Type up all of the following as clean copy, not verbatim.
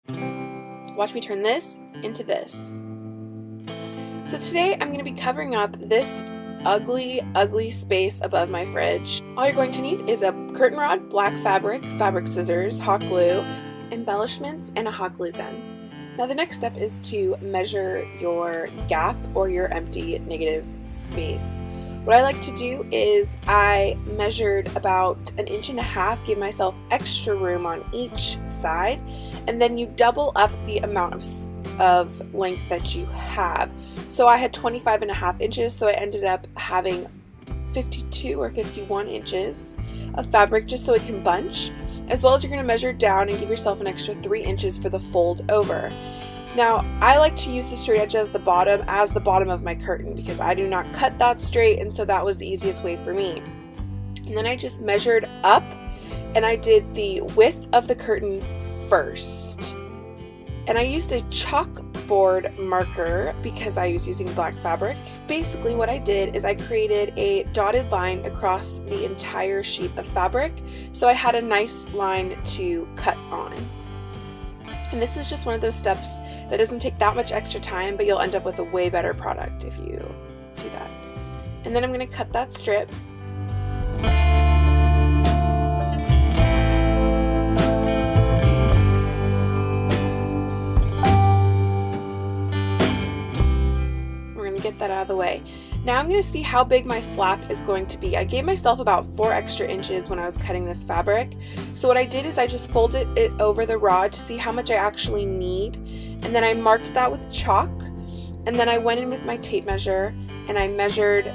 Watch me turn this into this. So today I'm going to be covering up this ugly space above my fridge. All you're going to need is a curtain rod, black fabric, fabric scissors, hot glue, embellishments, and a hot glue gun. Now the next step is to measure your gap or your empty negative space. What I like to do is I measured about 1.5 inches, give myself extra room on each side, and then you double up the amount of length that you have. So I had 25.5 inches, so I ended up having 52 or 51 inches of fabric just so it can bunch, as well as you're going to measure down and give yourself an extra 3 inches for the fold over. Now, I like to use the straight edge as the bottom of my curtain because I do not cut that straight, and so that was the easiest way for me. And then I just measured up and I did the width of the curtain first. And I used a chalkboard marker because I was using black fabric. Basically what I did is I created a dotted line across the entire sheet of fabric, so I had a nice line to cut on. And this is just one of those steps that doesn't take that much extra time, but you'll end up with a way better product if you do that. And then I'm going to cut that strip. We're going to get that out of the way. Now I'm going to see how big my flap is going to be. I gave myself about 4 extra inches when I was cutting this fabric. So what I did is I just folded it over the rod to see how much I actually need. And then I marked that with chalk. And then I went in with my tape measure and I measured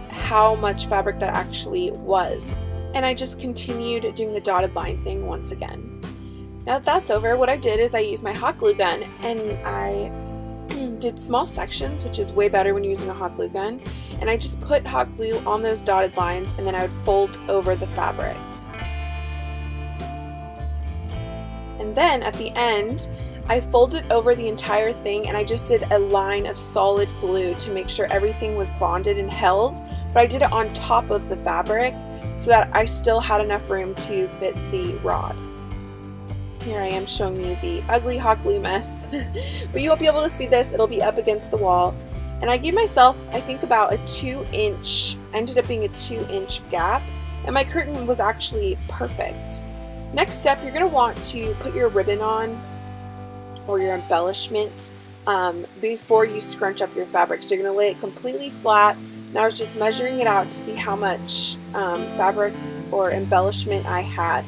how much fabric that actually was. And I just continued doing the dotted line thing once again. Now that that's over, what I did is I used my hot glue gun and I did small sections, which is way better when using a hot glue gun, and I just put hot glue on those dotted lines and then I would fold over the fabric. And then at the end I folded over the entire thing and I just did a line of solid glue to make sure everything was bonded and held, but I did it on top of the fabric so that I still had enough room to fit the rod. Here I am showing you the ugly hot glue mess, but you won't be able to see this, it'll be up against the wall. And I gave myself, I think, about a 2-inch, ended up being a 2-inch gap, and my curtain was actually perfect. Next step, you're going to want to put your ribbon on, or your embellishment, before you scrunch up your fabric. So you're going to lay it completely flat. Now I was just measuring it out to see how much fabric or embellishment I had.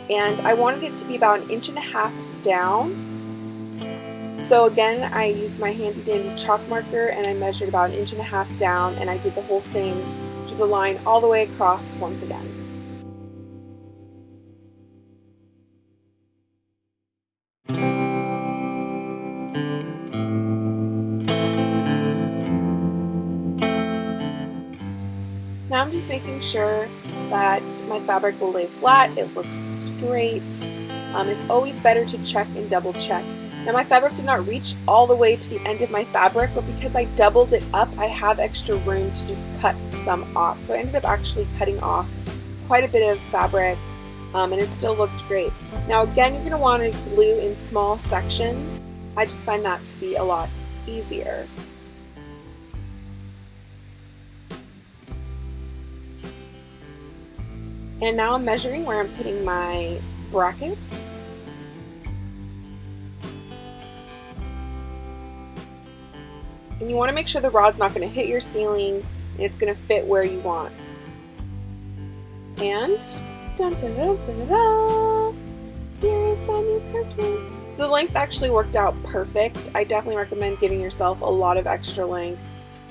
And I wanted it to be about 1.5 inches down. So again, I used my handy dandy chalk marker and I measured about 1.5 inches down, and I did the whole thing to the line all the way across once again. Now I'm just making sure that my fabric will lay flat, it looks straight. It's always better to check and double check. Now my fabric did not reach all the way to the end of my fabric, but because I doubled it up, I have extra room to just cut some off. So I ended up actually cutting off quite a bit of fabric, and it still looked great. Now again, you're going to want to glue in small sections. I just find that to be a lot easier. And now I'm measuring where I'm putting my brackets. And you want to make sure the rod's not going to hit your ceiling and it's going to fit where you want. And dun, dun, dun, dun, dun, dun, here is my new curtain. So the length actually worked out perfect. I definitely recommend giving yourself a lot of extra length,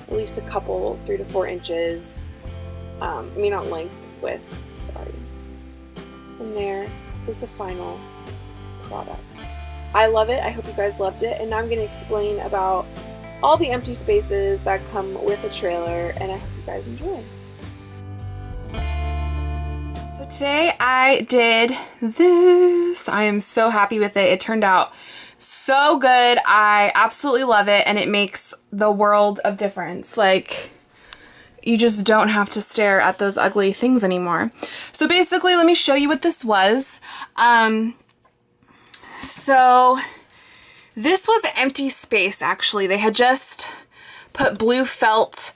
at least a couple, 3 to 4 inches. Not length, width, sorry. And there is the final product. I love it. I hope you guys loved it. And now I'm going to explain about all the empty spaces that come with a trailer, and I hope you guys enjoy. So today I did this. I am so happy with it. It turned out so good. I absolutely love it, and it makes the world of difference. Like, you just don't have to stare at those ugly things anymore. So basically, let me show you what this was. So this was an empty space, actually. They had just put blue felt,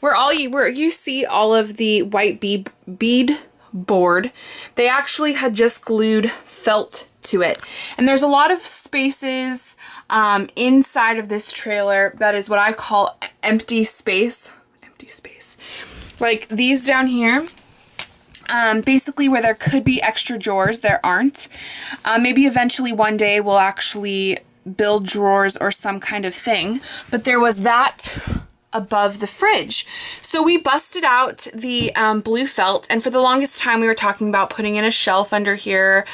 where you see all of the white bead board, they actually had just glued felt to it. And there's a lot of spaces inside of this trailer that is what I call empty space. Empty space. Like these down here. Basically where there could be extra drawers, there aren't. Maybe eventually one day we'll actually build drawers or some kind of thing. But there was that above the fridge. So we busted out the blue felt, and for the longest time we were talking about putting in a shelf under here.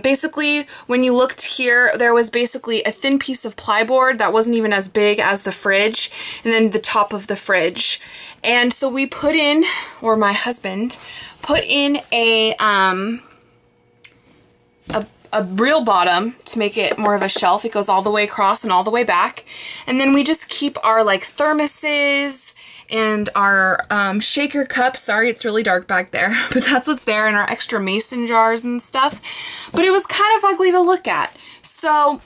Basically, when you looked here, there was basically a thin piece of plyboard that wasn't even as big as the fridge, and then the top of the fridge. And so we put in, or my husband put in a real bottom to make it more of a shelf. It goes all the way across and all the way back. And then we just keep our like thermoses and our shaker cups. Sorry, it's really dark back there, but that's what's there, and our extra mason jars and stuff. But it was kind of ugly to look at. So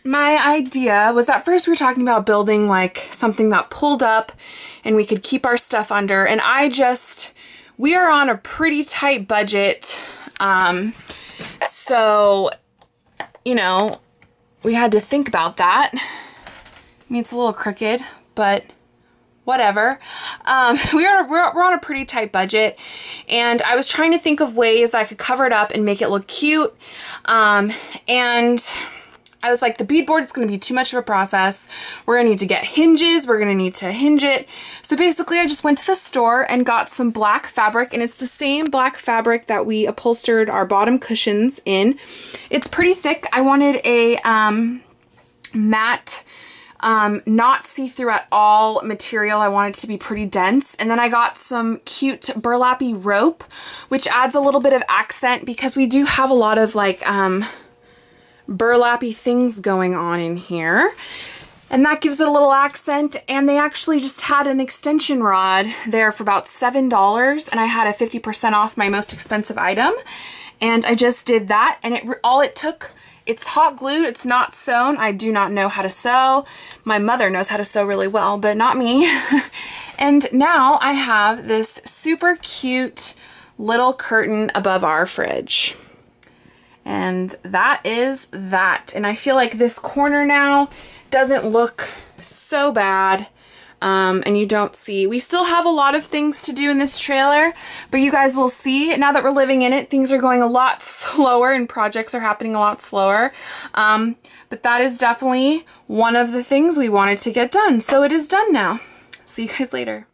my idea was, at first we were talking about building like something that pulled up and we could keep our stuff under. And we are on a pretty tight budget. So, you know, we had to think about that. I mean, it's a little crooked, but whatever. We're on a pretty tight budget, and I was trying to think of ways I could cover it up and make it look cute. And I was like, the beadboard is going to be too much of a process. We're going to need to get hinges. We're going to need to hinge it. So basically I just went to the store and got some black fabric, and it's the same black fabric that we upholstered our bottom cushions in. It's pretty thick. I wanted a matte, not see-through at all material. I wanted it to be pretty dense. And then I got some cute burlappy rope, which adds a little bit of accent because we do have a lot of like burlappy things going on in here, and that gives it a little accent. And they actually just had an extension rod there for about $7, and I had a 50% off my most expensive item, and I just did that. And it's hot glued, it's not sewn. I do not know how to sew. My mother knows how to sew really well, but not me. And now I have this super cute little curtain above our fridge. And that is that. And I feel like this corner now doesn't look so bad. And you don't see, we still have a lot of things to do in this trailer, but you guys will see now that we're living in it, things are going a lot slower and projects are happening a lot slower. But that is definitely one of the things we wanted to get done. So it is done now. See you guys later.